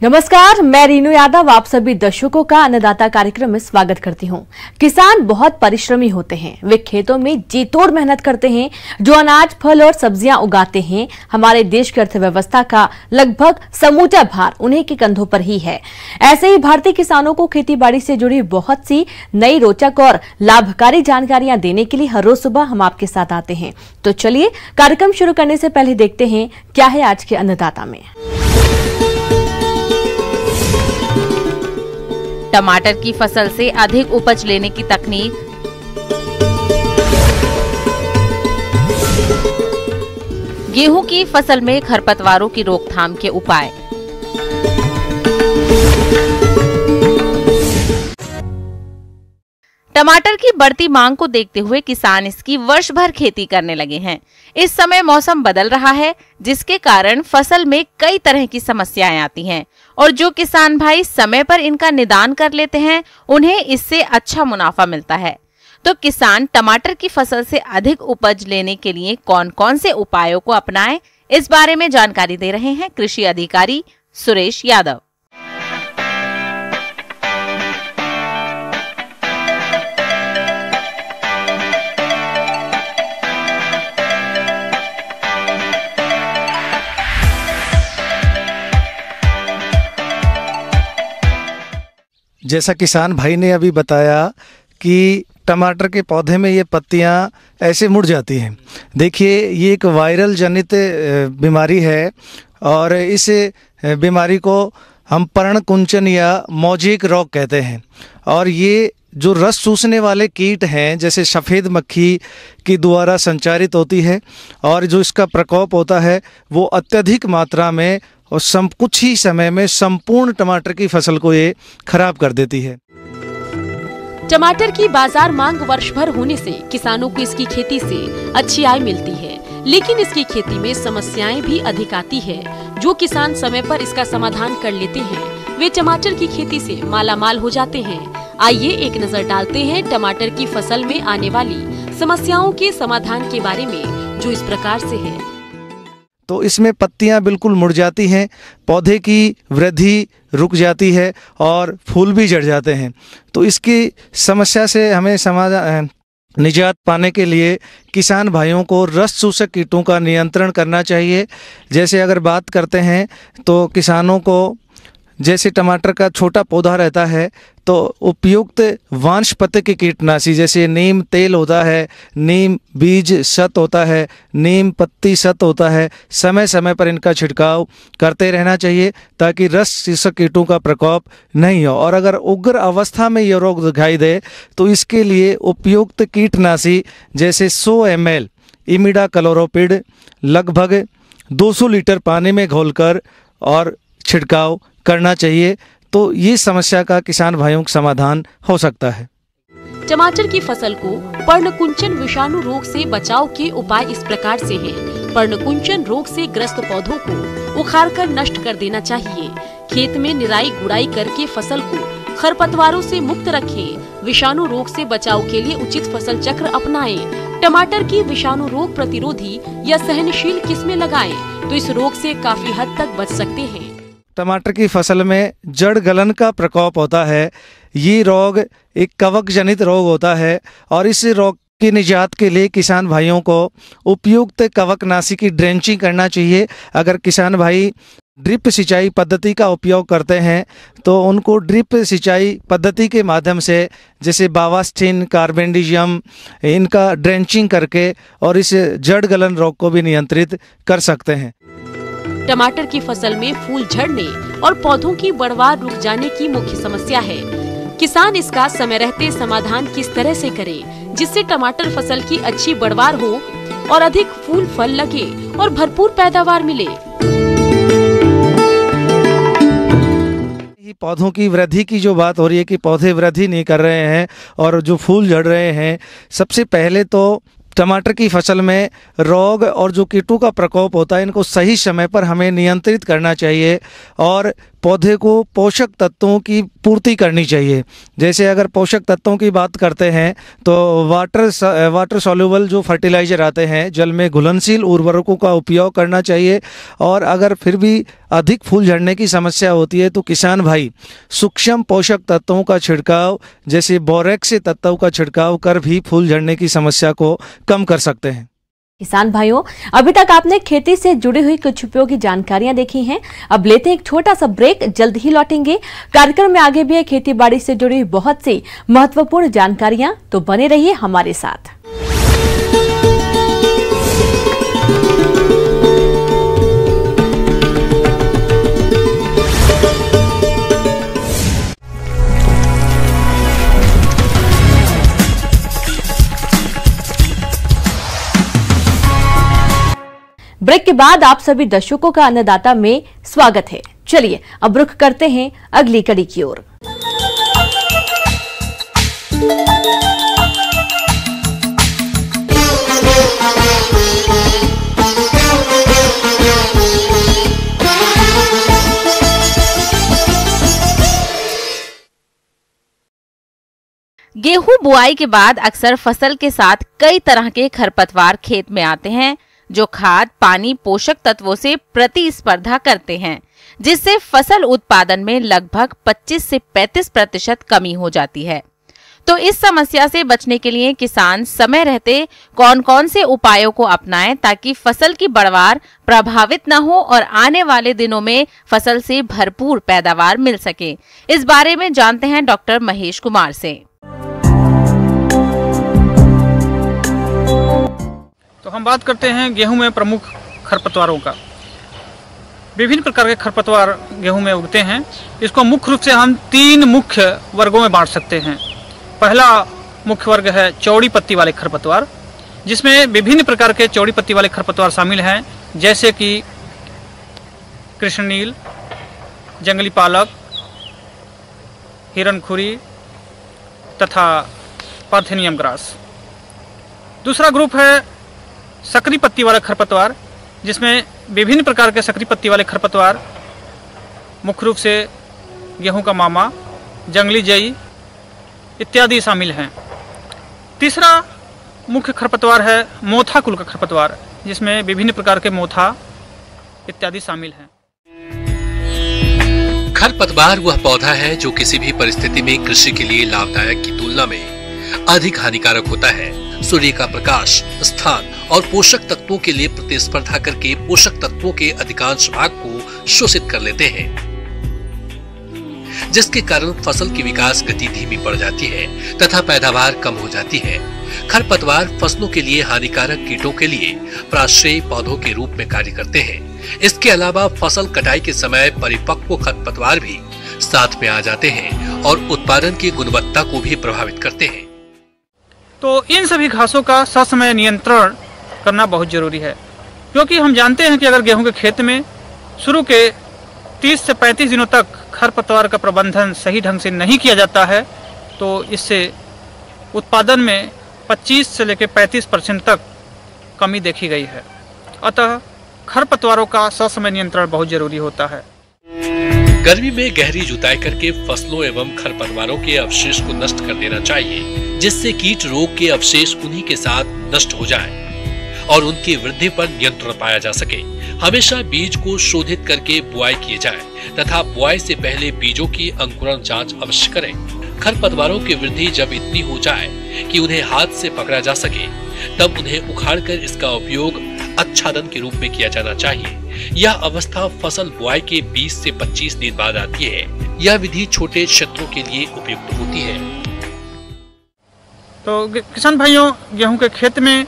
नमस्कार, मैं रीनू यादव आप सभी दर्शकों का अन्नदाता कार्यक्रम में स्वागत करती हूं। किसान बहुत परिश्रमी होते हैं। वे खेतों में जी तोड़ मेहनत करते हैं। जो अनाज, फल और सब्जियां उगाते हैं, हमारे देश की अर्थव्यवस्था का लगभग समूचा भार उन्हीं के कंधों पर ही है। ऐसे ही भारतीय किसानों को खेतीबाड़ी से जुड़ी बहुत सी नई, रोचक और लाभकारी जानकारियां देने के लिए हर रोज सुबह हम आपके साथ आते हैं। तो चलिए कार्यक्रम शुरू करने से पहले देखते हैं क्या है आज के अन्नदाता में। टमाटर की फसल से अधिक उपज लेने की तकनीक, गेहूं की फसल में खरपतवारों की रोकथाम के उपाय। टमाटर की बढ़ती मांग को देखते हुए किसान इसकी वर्ष भर खेती करने लगे हैं। इस समय मौसम बदल रहा है, जिसके कारण फसल में कई तरह की समस्याएं आती हैं और जो किसान भाई समय पर इनका निदान कर लेते हैं, उन्हें इससे अच्छा मुनाफा मिलता है। तो किसान टमाटर की फसल से अधिक उपज लेने के लिए कौन कौन से उपायों को अपनाएं, इस बारे में जानकारी दे रहे हैं कृषि अधिकारी सुरेश यादव। जैसा किसान भाई ने अभी बताया कि टमाटर के पौधे में ये पत्तियां ऐसे मुड़ जाती हैं। देखिए, ये एक वायरल जनित बीमारी है और इस बीमारी को हम पर्णकुंचन या मोज़ेक रोग कहते हैं। और ये जो रस चूसने वाले कीट हैं, जैसे सफ़ेद मक्खी की द्वारा संचारित होती है और जो इसका प्रकोप होता है वो अत्यधिक मात्रा में और कुछ ही समय में संपूर्ण टमाटर की फसल को ये खराब कर देती है। टमाटर की बाजार मांग वर्ष भर होने से किसानों को इसकी खेती से अच्छी आय मिलती है, लेकिन इसकी खेती में समस्याएं भी अधिक आती है। जो किसान समय पर इसका समाधान कर लेते हैं, वे टमाटर की खेती से मालामाल हो जाते हैं। आइए एक नजर डालते हैं टमाटर की फसल में आने वाली समस्याओं के समाधान के बारे में, जो इस प्रकार से है। तो इसमें पत्तियां बिल्कुल मुड़ जाती हैं, पौधे की वृद्धि रुक जाती है और फूल भी झड़ जाते हैं। तो इसकी समस्या से हमें निजात पाने के लिए किसान भाइयों को रस चूसक कीटों का नियंत्रण करना चाहिए। जैसे अगर बात करते हैं तो किसानों को, जैसे टमाटर का छोटा पौधा रहता है तो उपयुक्त वानस्पतिक कीटनाशी जैसे नीम तेल होता है, नीम बीज शत होता है, नीम पत्ती शत होता है, समय समय पर इनका छिड़काव करते रहना चाहिए ताकि रस चूसक कीटों का प्रकोप नहीं हो। और अगर उग्र अवस्था में ये रोग दिखाई दे तो इसके लिए उपयुक्त कीटनाशी जैसे 100 ml इमिडाक्लोप्रिड लगभग 200 लीटर पानी में घोलकर और छिड़काव करना चाहिए। तो ये समस्या का किसान भाइयों का समाधान हो सकता है। टमाटर की फसल को पर्णकुंचन विषाणु रोग से बचाव के उपाय इस प्रकार से हैं। पर्णकुंचन रोग से ग्रस्त पौधों को उखाड़कर नष्ट कर देना चाहिए। खेत में निराई गुड़ाई करके फसल को खरपतवारों से मुक्त रखें। विषाणु रोग से बचाव के लिए उचित फसल चक्र अपनाएं। टमाटर की विषाणु रोग प्रतिरोधी या सहनशील किस्में लगाएं, तो इस रोग से काफी हद तक बच सकते हैं। टमाटर की फसल में जड़ गलन का प्रकोप होता है। ये रोग एक कवक जनित रोग होता है और इस रोग की निजात के लिए किसान भाइयों को उपयुक्त कवकनाशी की ड्रेंचिंग करना चाहिए। अगर किसान भाई ड्रिप सिंचाई पद्धति का उपयोग करते हैं तो उनको ड्रिप सिंचाई पद्धति के माध्यम से जैसे बावास्टिन, कार्बेंडिजियम, इनका ड्रेंचिंग करके और इस जड़ गलन रोग को भी नियंत्रित कर सकते हैं। टमाटर की फसल में फूल झड़ने और पौधों की बढ़वार रुक जाने की मुख्य समस्या है। किसान इसका समय रहते समाधान किस तरह से करे, जिससे टमाटर फसल की अच्छी बढ़वार हो और अधिक फूल फल लगे और भरपूर पैदावार मिले। पौधों की वृद्धि की जो बात हो रही है कि पौधे वृद्धि नहीं कर रहे हैं और जो फूल झड़ रहे हैं, सबसे पहले तो टमाटर की फसल में रोग और जो कीटों का प्रकोप होता है, इनको सही समय पर हमें नियंत्रित करना चाहिए और पौधे को पोषक तत्वों की पूर्ति करनी चाहिए। जैसे अगर पोषक तत्वों की बात करते हैं तो वाटर सॉल्युबल जो फर्टिलाइज़र आते हैं, जल में घुलनशील उर्वरकों का उपयोग करना चाहिए। और अगर फिर भी अधिक फूल झड़ने की समस्या होती है तो किसान भाई सूक्ष्म पोषक तत्वों का छिड़काव जैसे बोरेक्स तत्वों का छिड़काव कर भी फूल झड़ने की समस्या को कम कर सकते हैं। किसान भाइयों, अभी तक आपने खेती से जुड़ी हुई कुछ उपयोगी जानकारियां देखी हैं। अब लेते हैं एक छोटा सा ब्रेक, जल्द ही लौटेंगे। कार्यक्रम में आगे भी है खेती बाड़ी से जुड़ी हुई बहुत सी महत्वपूर्ण जानकारियां, तो बने रहिए हमारे साथ। ब्रेक के बाद आप सभी दर्शकों का अन्नदाता में स्वागत है। चलिए अब रुख करते हैं अगली कड़ी की ओर। गेहूं बुआई के बाद अक्सर फसल के साथ कई तरह के खरपतवार खेत में आते हैं, जो खाद, पानी, पोषक तत्वों से प्रतिस्पर्धा करते हैं, जिससे फसल उत्पादन में लगभग 25 से 35% कमी हो जाती है। तो इस समस्या से बचने के लिए किसान समय रहते कौन कौन से उपायों को अपनाएं ताकि फसल की बढ़वार प्रभावित न हो और आने वाले दिनों में फसल से भरपूर पैदावार मिल सके, इस बारे में जानते हैं डॉक्टर महेश कुमार से। तो हम बात करते हैं गेहूं में प्रमुख खरपतवारों का। विभिन्न प्रकार के खरपतवार गेहूं में उगते हैं। इसको मुख्य रूप से हम 3 मुख्य वर्गों में बांट सकते हैं। पहला मुख्य वर्ग है चौड़ी पत्ती वाले खरपतवार, जिसमें विभिन्न प्रकार के चौड़ी पत्ती वाले खरपतवार शामिल हैं, जैसे कि कृष्णनील, जंगली पालक, हिरणखुरी तथा पार्थेनियम ग्रास। दूसरा ग्रुप है सकरी पत्ती वाले खरपतवार, जिसमें विभिन्न प्रकार के सकरी पत्ती वाले खरपतवार मुख्य रूप से गेहूं का मामा, जंगली जई इत्यादि शामिल हैं। तीसरा मुख्य खरपतवार है मोथा कुल का खरपतवार, जिसमें विभिन्न प्रकार के मोथा इत्यादि शामिल हैं। खरपतवार वह पौधा है जो किसी भी परिस्थिति में कृषि के लिए लाभदायक की तुलना में अधिक हानिकारक होता है। सूर्य का प्रकाश, स्थान और पोषक तत्वों के लिए प्रतिस्पर्धा करके पोषक तत्वों के अधिकांश भाग को शोषित कर लेते हैं, जिसके कारण फसल की विकास गति धीमी पड़ जाती है तथा पैदावार कम हो जाती है। खरपतवार फसलों के लिए हानिकारक कीटों के लिए प्राश्रयी पौधों के रूप में कार्य करते हैं। इसके अलावा फसल कटाई के समय परिपक्व खरपतवार भी साथ में आ जाते हैं और उत्पादन की गुणवत्ता को भी प्रभावित करते हैं। तो इन सभी घासों का ससमय नियंत्रण करना बहुत जरूरी है, क्योंकि हम जानते हैं कि अगर गेहूं के खेत में शुरू के 30 से 35 दिनों तक खरपतवार का प्रबंधन सही ढंग से नहीं किया जाता है तो इससे उत्पादन में 25 से लेकर 35% तक कमी देखी गई है। अतः खरपतवारों का ससमय नियंत्रण बहुत जरूरी होता है। गर्मी में गहरी जुताई करके फसलों एवं खरपतवारों के अवशेष को नष्ट कर देना चाहिए, जिससे कीट रोग के अवशेष उन्हीं के साथ नष्ट हो जाएं और उनकी वृद्धि पर नियंत्रण पाया जा सके। हमेशा बीज को शोधित करके बुआई किए जाए तथा बुआई से पहले बीजों की अंकुरण जांच अवश्य करें। खरपतवारों की वृद्धि जब इतनी हो जाए कि उन्हें हाथ से पकड़ा जा सके, तब उन्हें उखाड़कर इसका उपयोग आच्छादन के रूप में किया जाना चाहिए। यह अवस्था फसल बुआई के 20 से 25 दिन बाद आती है। यह विधि छोटे क्षेत्रों के लिए उपयुक्त होती है। तो किसान भाइयों, गेहूं के खेत में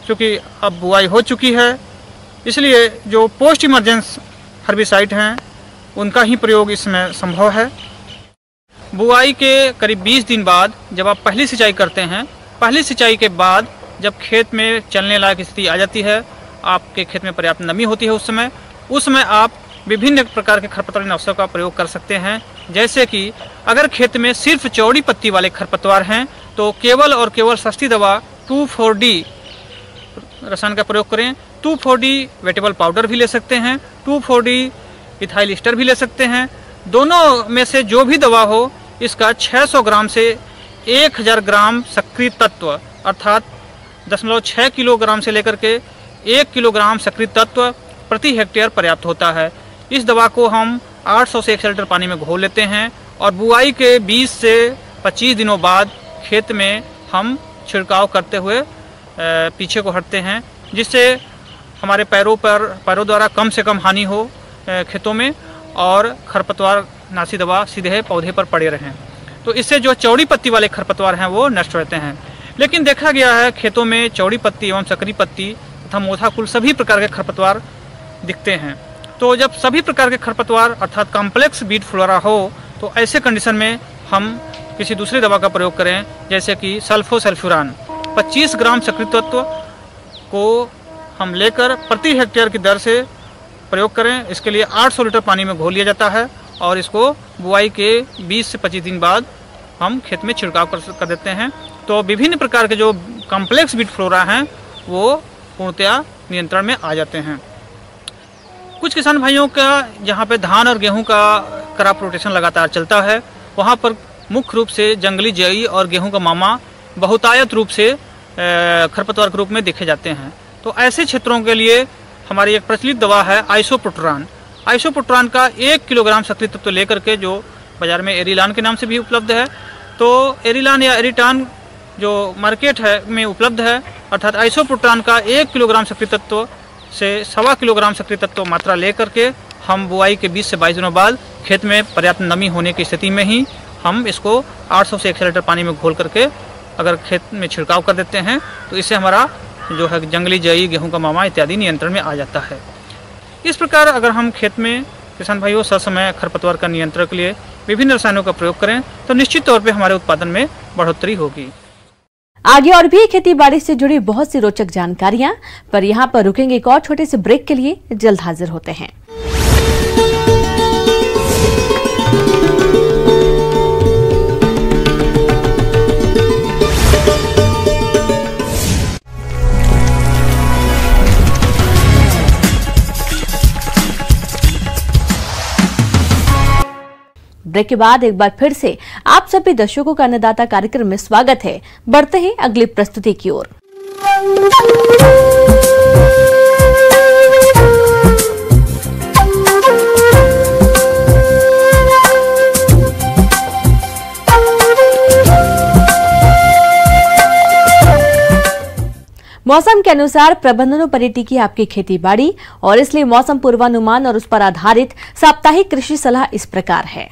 चूँकि अब बुआई हो चुकी है, इसलिए जो पोस्ट इमरजेंस हर्बिसाइड हैं उनका ही प्रयोग इसमें संभव है। बुआई के करीब 20 दिन बाद जब आप पहली सिंचाई करते हैं, पहली सिंचाई के बाद जब खेत में चलने लायक स्थिति आ जाती है, आपके खेत में पर्याप्त नमी होती है, उस समय आप विभिन्न प्रकार के खरपतवार नाशकों का प्रयोग कर सकते हैं। जैसे कि अगर खेत में सिर्फ चौड़ी पत्ती वाले खरपतवार हैं तो केवल और केवल सस्ती दवा 2,4-D रसायन का प्रयोग करें। 2,4-D वेटेबल पाउडर भी ले सकते हैं, 2,4-D इथाइल ईस्टर भी ले सकते हैं, दोनों में से जो भी दवा हो इसका 600 ग्राम से 1000 ग्राम सक्रिय तत्व अर्थात 0.6 किलोग्राम से लेकर के 1 किलोग्राम सक्रिय तत्व प्रति हेक्टेयर पर्याप्त होता है। इस दवा को हम 800 से 1 लीटर पानी में घोल लेते हैं और बुआई के 20 से 25 दिनों बाद खेत में हम छिड़काव करते हुए पीछे को हटते हैं, जिससे हमारे पैरों द्वारा कम से कम हानि हो खेतों में और खरपतवार नाशी दवा सीधे पौधे पर पड़े रहें। तो इससे जो चौड़ी पत्ती वाले खरपतवार हैं वो नष्ट रहते हैं। लेकिन देखा गया है खेतों में चौड़ी पत्ती एवं सकरी पत्ती तथा मोथा कुल सभी प्रकार के खरपतवार दिखते हैं। तो जब सभी प्रकार के खरपतवार अर्थात कॉम्प्लेक्स बीट फ्लोरा हो तो ऐसे कंडीशन में हम किसी दूसरी दवा का प्रयोग करें, जैसे कि सल्फोसल्फ्यूरान 25 ग्राम सक्रिय तत्व को हम लेकर प्रति हेक्टेयर की दर से प्रयोग करें। इसके लिए 800 लीटर पानी में घोल लिया जाता है और इसको बुआई के 20 से 25 दिन बाद हम खेत में छिड़काव कर देते हैं। तो विभिन्न प्रकार के जो कॉम्प्लेक्स बीट फ्लोरा हैं वो पूर्णतया नियंत्रण में आ जाते हैं। कुछ किसान भाइयों का जहाँ पे धान और गेहूं का क्रॉप रोटेशन लगातार चलता है, वहाँ पर मुख्य रूप से जंगली जई और गेहूं का मामा बहुतायत रूप से खरपतवार के रूप में देखे जाते हैं। तो ऐसे क्षेत्रों के लिए हमारी एक प्रचलित दवा है आइसोप्रोटरान। आइसोप्रोटरान का 1 किलोग्राम सक्रिय तत्व लेकर के, जो बाजार में एरिलान के नाम से भी उपलब्ध है, तो एरिलान या एरिटान जो मार्केट है में उपलब्ध है, अर्थात आइसोप्रोटरान का 1 किलोग्राम सक्रिय तत्व से 1.25 किलोग्राम सक्रिय तत्व मात्रा लेकर के हम बुआई के 20 से 22 दिनों बाद खेत में पर्याप्त नमी होने की स्थिति में ही हम इसको 800 से 1 लीटर पानी में घोल करके अगर खेत में छिड़काव कर देते हैं तो इससे हमारा जो है जंगली जई, गेहूं का मामा इत्यादि नियंत्रण में आ जाता है। इस प्रकार अगर हम खेत में किसान भाइयों ससमय खरपतवार का नियंत्रण के लिए विभिन्न रसायनों का प्रयोग करें तो निश्चित तौर पे हमारे उत्पादन में बढ़ोतरी होगी। आगे और भी खेती बाड़ी से जुड़ी बहुत सी रोचक जानकारियां, पर यहाँ पर रुकेंगे एक और छोटे से ब्रेक के लिए। जल्द हाजिर होते हैं। ब्रेक के बाद एक बार फिर से आप सभी दर्शकों का अन्नदाता कार्यक्रम में स्वागत है। बढ़ते हैं अगली प्रस्तुति की ओर। मौसम के अनुसार प्रबंधनों पर टिकी आपकी खेती बाड़ी, और इसलिए मौसम पूर्वानुमान और उस पर आधारित साप्ताहिक कृषि सलाह इस प्रकार है।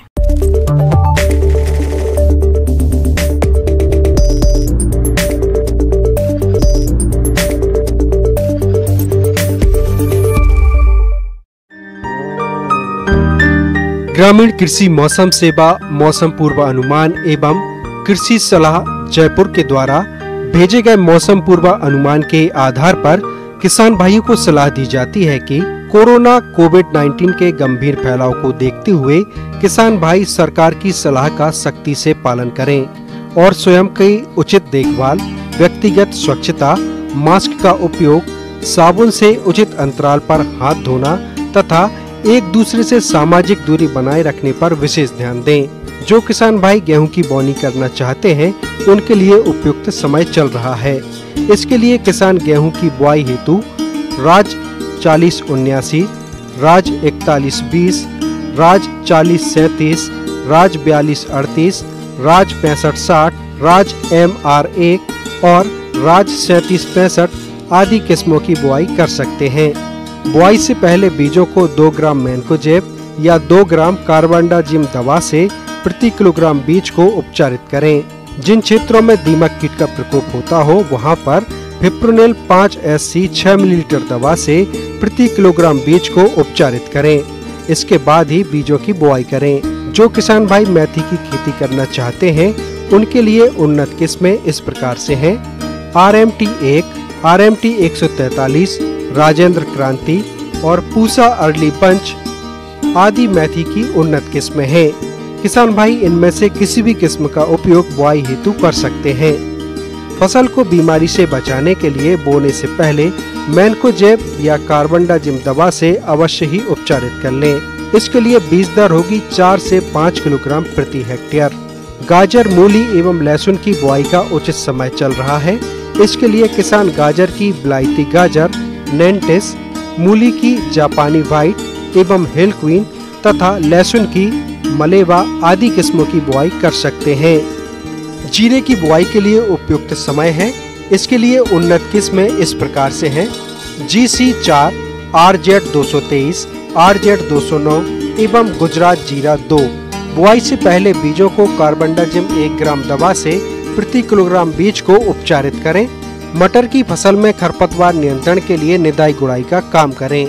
ग्रामीण कृषि मौसम सेवा मौसम पूर्वानुमान एवं कृषि सलाह जयपुर के द्वारा भेजे गए मौसम पूर्वानुमान के आधार पर किसान भाइयों को सलाह दी जाती है कि कोरोना कोविड-19 के गंभीर फैलाव को देखते हुए किसान भाई सरकार की सलाह का सख्ती से पालन करें और स्वयं की उचित देखभाल, व्यक्तिगत स्वच्छता, मास्क का उपयोग, साबुन से उचित अंतराल पर हाथ धोना तथा एक दूसरे से सामाजिक दूरी बनाए रखने पर विशेष ध्यान दें। जो किसान भाई गेहूं की बोनी करना चाहते हैं उनके लिए उपयुक्त समय चल रहा है। इसके लिए किसान गेहूं की बुआई हेतु राज 4079, राज 4120, राज 4037, राज 4238, राज 6560, राज MR1 और राज 3765 आदि किस्मों की बुआई कर सकते हैं। बुआई से पहले बीजों को 2 ग्राम मैनकोजेब या 2 ग्राम कार्बेंडाजिम दवा से प्रति किलोग्राम बीज को उपचारित करें। जिन क्षेत्रों में दीमक कीट का प्रकोप होता हो वहां पर फिप्रोनिल 5SC 6 मिलीलीटर दवा से प्रति किलोग्राम बीज को उपचारित करें। इसके बाद ही बीजों की बुआई करें। जो किसान भाई मेथी की खेती करना चाहते हैं उनके लिए उन्नत किस्में इस प्रकार से हैं: RMT 1, RMT 143, राजेंद्र क्रांति और पूसा अर्ली पंच आदि मेथी की उन्नत किस्में हैं। किसान भाई इनमें से किसी भी किस्म का उपयोग बुआई हेतु कर सकते हैं। फसल को बीमारी से बचाने के लिए बोने से पहले मैनकोजेब या कार्बेंडाजिम दवा से अवश्य ही उपचारित कर लें। इसके लिए बीज दर होगी 4 से 5 किलोग्राम प्रति हेक्टेयर। गाजर, मूली एवं लहसुन की बुआई का उचित समय चल रहा है। इसके लिए किसान गाजर की विलायती गाजर, नेंटिस, मूली की जापानी व्हाइट एवं हिल क्वीन तथा लहसुन की मलेवा आदि किस्मों की बुआई कर सकते हैं। जीरे की बुआई के लिए उपयुक्त समय है। इसके लिए उन्नत किस्में इस प्रकार से हैं: GC4, RZ 223, RZ 209 एवं गुजरात जीरा 2। बुआई से पहले बीजों को कार्बनडाजिम 1 ग्राम दवा से प्रति किलोग्राम बीज को उपचारित करें। मटर की फसल में खरपतवार नियंत्रण के लिए निदाई गुड़ाई का काम करें।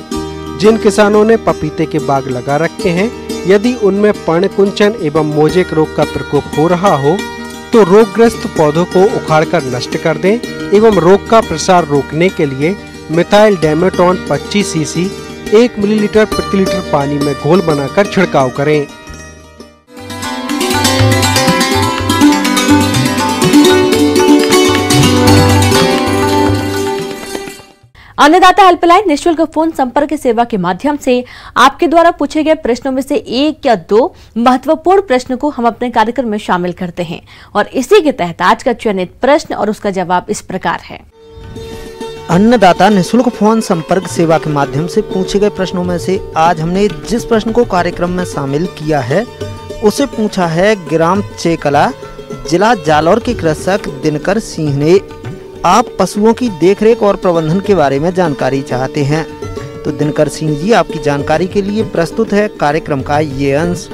जिन किसानों ने पपीते के बाग लगा रखे हैं, यदि उनमें पर्णकुंचन एवं मोजेक रोग का प्रकोप हो रहा हो तो रोगग्रस्त पौधों को उखाड़कर नष्ट कर दें एवं रोग का प्रसार रोकने के लिए मिथाइल डायमेटोन 25 सीसी 1 मिलीलीटर प्रति लीटर पानी में घोल बनाकर छिड़काव करें। अन्नदाता हेल्पलाइन निःशुल्क फोन संपर्क सेवा के माध्यम से आपके द्वारा पूछे गए प्रश्नों में से 1 या 2 महत्वपूर्ण प्रश्न को हम अपने कार्यक्रम में शामिल करते हैं और इसी के तहत आज का चयनित प्रश्न और उसका जवाब इस प्रकार है। अन्नदाता निःशुल्क फोन संपर्क सेवा के माध्यम से पूछे गए प्रश्नों में से आज हमने जिस प्रश्न को कार्यक्रम में शामिल किया है उसे पूछा है ग्राम चेकला, जिला जालौर के कृषक दिनकर सिंह ने। आप पशुओं की देखरेख और प्रबंधन के बारे में जानकारी चाहते हैं तो दिनकर सिंह जी आपकी जानकारी के लिए प्रस्तुत है कार्यक्रम का ये अंश।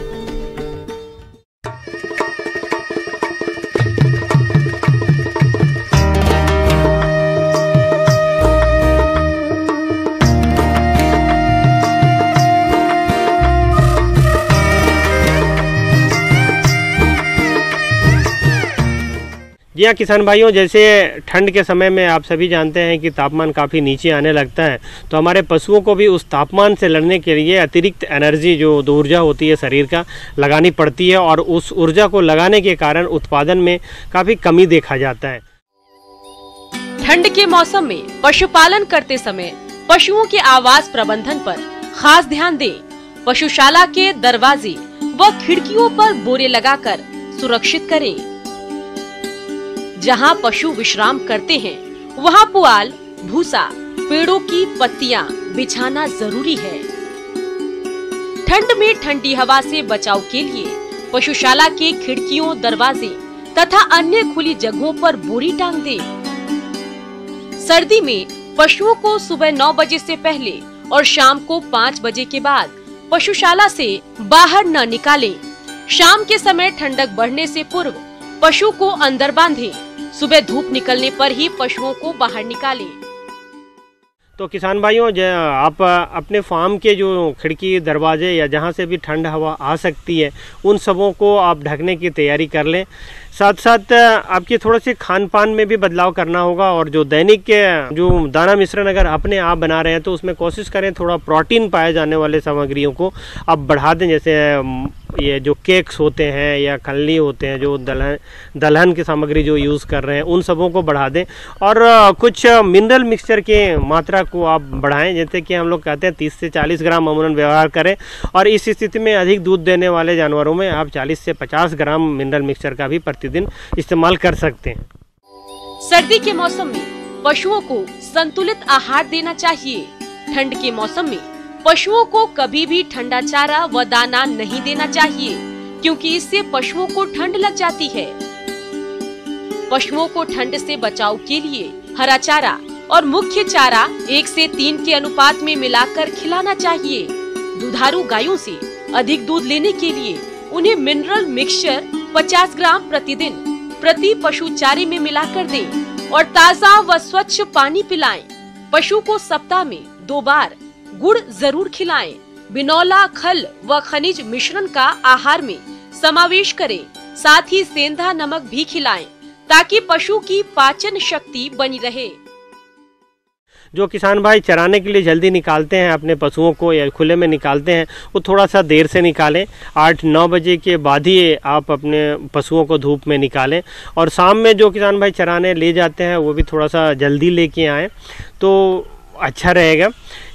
जी हाँ किसान भाइयों, जैसे ठंड के समय में आप सभी जानते हैं कि तापमान काफ़ी नीचे आने लगता है, तो हमारे पशुओं को भी उस तापमान से लड़ने के लिए अतिरिक्त एनर्जी जो ऊर्जा होती है शरीर का लगानी पड़ती है और उस ऊर्जा को लगाने के कारण उत्पादन में काफ़ी कमी देखा जाता है। ठंड के मौसम में पशुपालन करते समय पशुओं के आवास प्रबंधन पर खास ध्यान दें। पशुशाला के दरवाजे व खिड़कियों पर बोरे लगाकर सुरक्षित करें। जहां पशु विश्राम करते हैं वहां पुआल, भूसा, पेड़ों की पत्तियां बिछाना जरूरी है। ठंड में ठंडी हवा से बचाव के लिए पशुशाला के खिड़कियों, दरवाजे तथा अन्य खुली जगहों पर बोरी टांग दें। सर्दी में पशुओं को सुबह 9 बजे से पहले और शाम को 5 बजे के बाद पशुशाला से बाहर न निकालें। शाम के समय ठंडक बढ़ने से पूर्व पशु को अंदर बांधें। सुबह धूप निकलने पर ही पशुओं को बाहर निकालें। तो किसान भाइयों, आप अपने फार्म के जो खिड़की, दरवाजे या जहाँ से भी ठंड हवा आ सकती है उन सबों को आप ढकने की तैयारी कर लें। साथ साथ आपके थोड़ा से खान पान में भी बदलाव करना होगा और जो दैनिक के जो दाना मिश्रण अगर अपने आप बना रहे हैं तो उसमें कोशिश करें थोड़ा प्रोटीन पाए जाने वाले सामग्रियों को आप बढ़ा दें। जैसे ये जो केक्स होते हैं या खल्ली होते हैं, जो दलहन की सामग्री जो यूज़ कर रहे हैं उन सबों को बढ़ा दें और कुछ मिनरल मिक्सचर की मात्रा को आप बढ़ाएं। जैसे कि हम लोग कहते हैं 30 से 40 ग्राम अमूमन व्यवहार करें और इस स्थिति में अधिक दूध देने वाले जानवरों में आप 40 से 50 ग्राम मिनरल मिक्सचर का भी प्रतिदिन इस्तेमाल कर सकते हैं। सर्दी के मौसम में पशुओं को संतुलित आहार देना चाहिए। ठंड के मौसम में पशुओं को कभी भी ठंडा चारा व दाना नहीं देना चाहिए क्योंकि इससे पशुओं को ठंड लग जाती है। पशुओं को ठंड से बचाव के लिए हरा चारा और मुख्य चारा 1 से 3 के अनुपात में मिलाकर खिलाना चाहिए। दुधारू गायों से अधिक दूध लेने के लिए उन्हें मिनरल मिक्सचर 50 ग्राम प्रतिदिन प्रति पशु चारे में मिलाकर दें और ताज़ा व स्वच्छ पानी पिलाएं। पशु को सप्ताह में 2 बार गुड़ जरूर खिलाएं। बिनौला, खल व खनिज मिश्रण का आहार में समावेश करें। साथ ही सेंधा नमक भी खिलाएं ताकि पशु की पाचन शक्ति बनी रहे। जो किसान भाई चराने के लिए जल्दी निकालते हैं अपने पशुओं को या खुले में निकालते हैं वो थोड़ा सा देर से निकालें। 8-9 बजे के बाद ही आप अपने पशुओं को धूप में निकालें और शाम में जो किसान भाई चराने ले जाते हैं वो भी थोड़ा सा जल्दी लेके आएँ तो अच्छा रहेगा।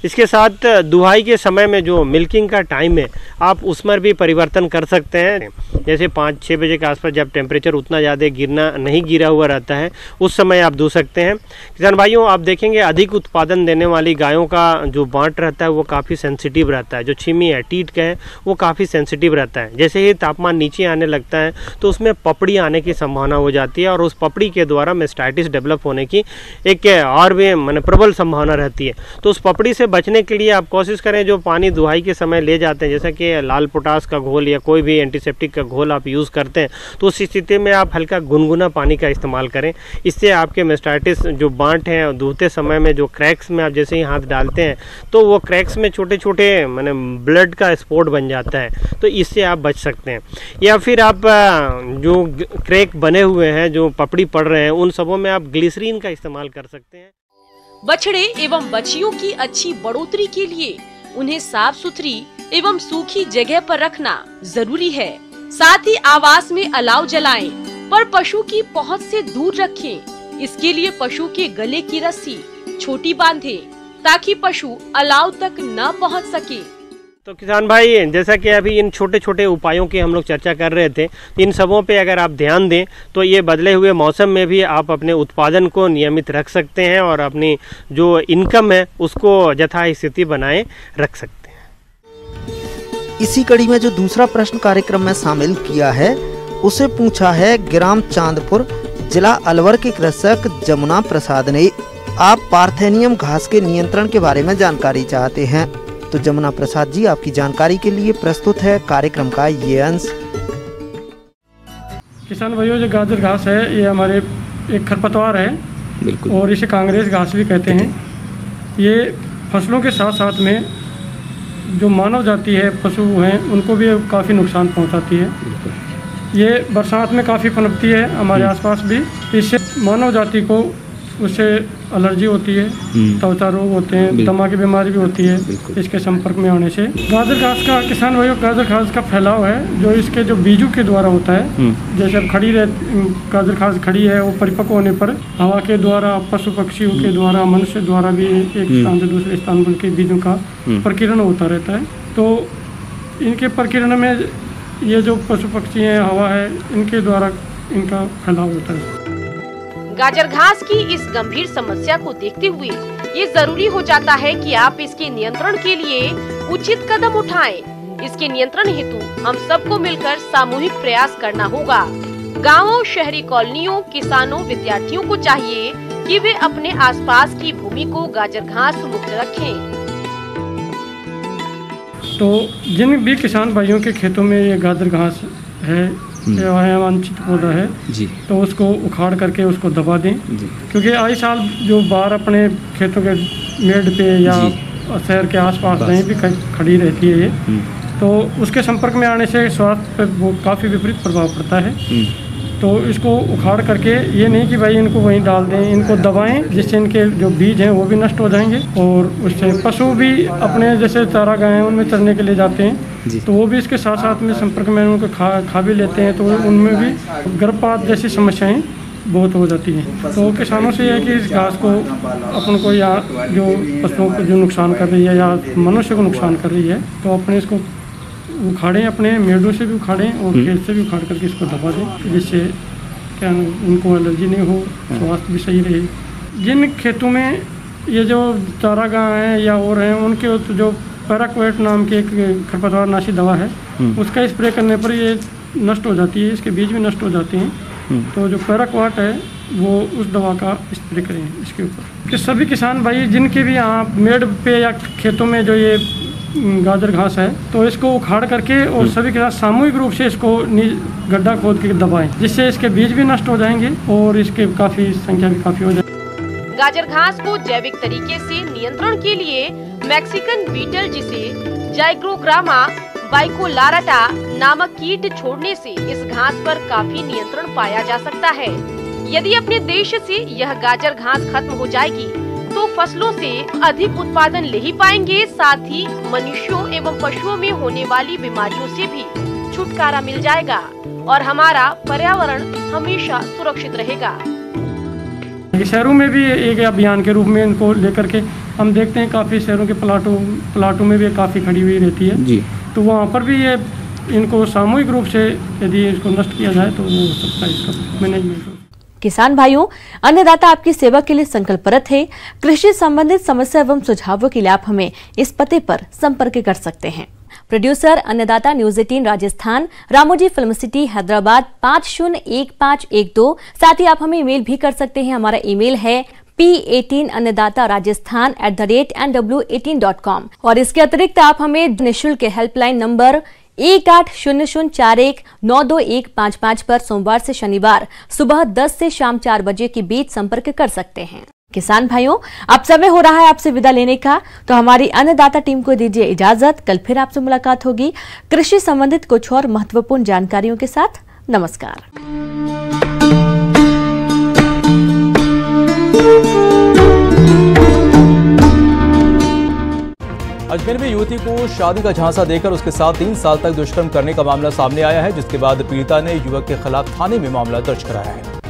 इसके साथ दुहाई के समय में जो मिल्किंग का टाइम है आप उसमें भी परिवर्तन कर सकते हैं। जैसे 5-6 बजे के आसपास जब टेम्परेचर उतना ज़्यादा नहीं गिरा हुआ रहता है उस समय आप दूह सकते हैं। किसान भाइयों, आप देखेंगे अधिक उत्पादन देने वाली गायों का जो बाँट रहता है वो काफ़ी सेंसिटिव रहता है। जो छिमी है, टीट का है, वो काफ़ी सेंसिटिव रहता है। जैसे ही तापमान नीचे आने लगता है तो उसमें पपड़ी आने की संभावना हो जाती है और उस पपड़ी के द्वारा मेस्टाइटिस डेवलप होने की एक और भी प्रबल संभावना रहती है। तो उस पपड़ी से बचने के लिए आप कोशिश करें, जो पानी दुहाई के समय ले जाते हैं जैसे कि लाल पोटास का घोल या कोई भी एंटीसेप्टिक का घोल आप यूज़ करते हैं, तो उस स्थिति में आप हल्का गुनगुना पानी का इस्तेमाल करें। इससे आपके मेस्टाइटिस जो बाँट हैं दूहते समय में जो क्रैक्स में आप जैसे ही हाथ डालते हैं तो वो क्रैक्स में छोटे छोटे ब्लड का स्पॉट बन जाता है, तो इससे आप बच सकते हैं। या फिर आप जो क्रैक बने हुए हैं, जो पपड़ी पड़ रहे हैं, उन सबों में आप ग्लिसरीन का इस्तेमाल कर सकते हैं। बछड़े एवं बछियों की अच्छी बढ़ोतरी के लिए उन्हें साफ सुथरी एवं सूखी जगह पर रखना जरूरी है। साथ ही आवास में अलाव जलाएं, पर पशु की पहुंच से दूर रखें। इसके लिए पशु के गले की रस्सी छोटी बांधें ताकि पशु अलाव तक न पहुंच सके। तो किसान भाई, जैसा कि अभी इन छोटे छोटे उपायों की हम लोग चर्चा कर रहे थे, इन सबों पे अगर आप ध्यान दें तो ये बदले हुए मौसम में भी आप अपने उत्पादन को नियमित रख सकते हैं और अपनी जो इनकम है उसको यथास्थिति बनाए रख सकते हैं। इसी कड़ी में जो दूसरा प्रश्न कार्यक्रम में शामिल किया है उसे पूछा है ग्राम चांदपुर, जिला अलवर के कृषक जमुना प्रसाद ने। आप पार्थेनियम घास के नियंत्रण के बारे में जानकारी चाहते हैं, तो जमुना प्रसाद जी आपकी जानकारी के लिए प्रस्तुत है कार्यक्रम का ये अंश। किसान भाइयों, जो गाजर घास है ये हमारे एक खरपतवार है और इसे कांग्रेस घास भी कहते हैं। ये फसलों के साथ साथ में जो मानव जाति है, पशु हैं, उनको भी काफ़ी नुकसान पहुंचाती है। ये बरसात में काफ़ी पनपती है हमारे आसपास भी। इससे मानव जाति को उससे एलर्जी होती है, त्वचा रोग होते हैं, दमा की बीमारी भी होती है इसके संपर्क में आने से। गाजर घास का, किसान भाइयों, गाजर घास का फैलाव है जो इसके जो बीजों के द्वारा होता है। जैसे अब गाजर घास खड़ी है, वो परिपक्व होने पर हवा के द्वारा, पशु पक्षियों के द्वारा, मनुष्य द्वारा भी एक स्थान से दूसरे स्थान पर के बीजों का प्रकीर्णन होता रहता है। तो इनके प्रकीर्णन में ये जो पशु पक्षी हैं, हवा है, इनके द्वारा इनका फैलाव होता है। गाजर घास की इस गंभीर समस्या को देखते हुए ये जरूरी हो जाता है कि आप इसके नियंत्रण के लिए उचित कदम उठाएं। इसके नियंत्रण हेतु हम सबको मिलकर सामूहिक प्रयास करना होगा। गांवों, शहरी कॉलोनियों, किसानों, विद्यार्थियों को चाहिए कि वे अपने आसपास की भूमि को गाजर घास मुक्त रखें। तो जिन भी किसान भाइयों के खेतों में ये गाजर घास है, वांछित पौधा है जी, तो उसको उखाड़ करके उसको दबा दें, क्योंकि आए साल जो बार अपने खेतों के मेड़ पे या शहर के आसपास कहीं भी खड़ी रहती है ये, तो उसके संपर्क में आने से स्वास्थ्य पर वो काफ़ी विपरीत प्रभाव पड़ता है। तो इसको उखाड़ करके, ये नहीं कि भाई इनको वहीं डाल दें, इनको दबाएं जिससे इनके जो बीज हैं वो भी नष्ट हो जाएंगे और उससे पशु भी अपने जैसे चारा गाय हैं उनमें चरने के लिए जाते हैं तो वो भी इसके साथ साथ में संपर्क में उनको खा भी लेते हैं, तो उनमें भी गर्भपात जैसी समस्याएं बहुत हो जाती हैं। तो किसानों से यह है कि इस घास को अपन को या जो पशुओं को जो नुकसान कर रही है या मनुष्य को नुकसान कर रही है, तो अपने इसको उखाड़ें, अपने मेड़ों से भी उखाड़ें और खेत से भी उखाड़ करके इसको दबा दें, जिससे क्या उनको एलर्जी नहीं हो, स्वास्थ्य भी सही रहे। जिन खेतों में ये जो चारागाह हैं या और हैं, उनके तो जो पैराक्वेट नाम की एक खरपतवार नाशी दवा है, उसका स्प्रे करने पर ये नष्ट हो जाती है, इसके बीज भी नष्ट हो जाते हैं। तो जो पैराक्वाट है वो उस दवा का स्प्रे करें इसके ऊपर। कि सभी किसान भाई जिनके भी यहाँ मेड़ पे या खेतों में जो ये गाजर घास है, तो इसको उखाड़ करके और सभी के साथ सामूहिक रूप से इसको गड्ढा खोद के दबाएं, जिससे इसके बीज भी नष्ट हो जाएंगे और इसके काफी संख्या भी काफी हो जाएगी। गाजर घास को जैविक तरीके से नियंत्रण के लिए मैक्सिकन बीटल, जिसे जाइग्रोग्रामा बाइकोलाराटा नामक कीट छोड़ने से इस घास पर काफी नियंत्रण पाया जा सकता है। यदि अपने देश से यह गाजर घास खत्म हो जाएगी तो फसलों से अधिक उत्पादन ले ही पाएंगे, साथ ही मनुष्यों एवं पशुओं में होने वाली बीमारियों से भी छुटकारा मिल जाएगा और हमारा पर्यावरण हमेशा सुरक्षित रहेगा। शहरों में भी एक अभियान के रूप में इनको लेकर के हम देखते हैं, काफ़ी शहरों के प्लाटों में भी काफ़ी खड़ी हुई रहती है जी। तो वहाँ पर भी ये इनको सामूहिक रूप से यदि इसको नष्ट किया जाए तो वो हो सकता है इसका मैनेजमेंट। किसान भाइयों, अन्नदाता आपकी सेवा के लिए संकल्परत है। कृषि संबंधित समस्या एवं सुझावों के लिए आप हमें इस पते पर संपर्क कर सकते हैं। प्रोड्यूसर अन्नदाता news 18 Rajasthan, Ramoji film city Hyderabad 501512। साथ ही आप हमें ईमेल भी कर सकते हैं। हमारा ईमेल है p18annadatarajasthan@nw18.com। और इसके अतिरिक्त आप हमें निःशुल्क हेल्पलाइन नंबर 180041922155 पर सोमवार से शनिवार सुबह 10 से शाम 4 बजे के बीच संपर्क कर सकते हैं। किसान भाइयों, अब समय हो रहा है आपसे विदा लेने का, तो हमारी अन्नदाता टीम को दीजिए इजाजत। कल फिर आपसे मुलाकात होगी कृषि संबंधित कुछ और महत्वपूर्ण जानकारियों के साथ। नमस्कार। अजमेर में युवती को शादी का झांसा देकर उसके साथ 3 साल तक दुष्कर्म करने का मामला सामने आया है, जिसके बाद पीड़िता ने युवक के खिलाफ थाने में मामला दर्ज कराया है।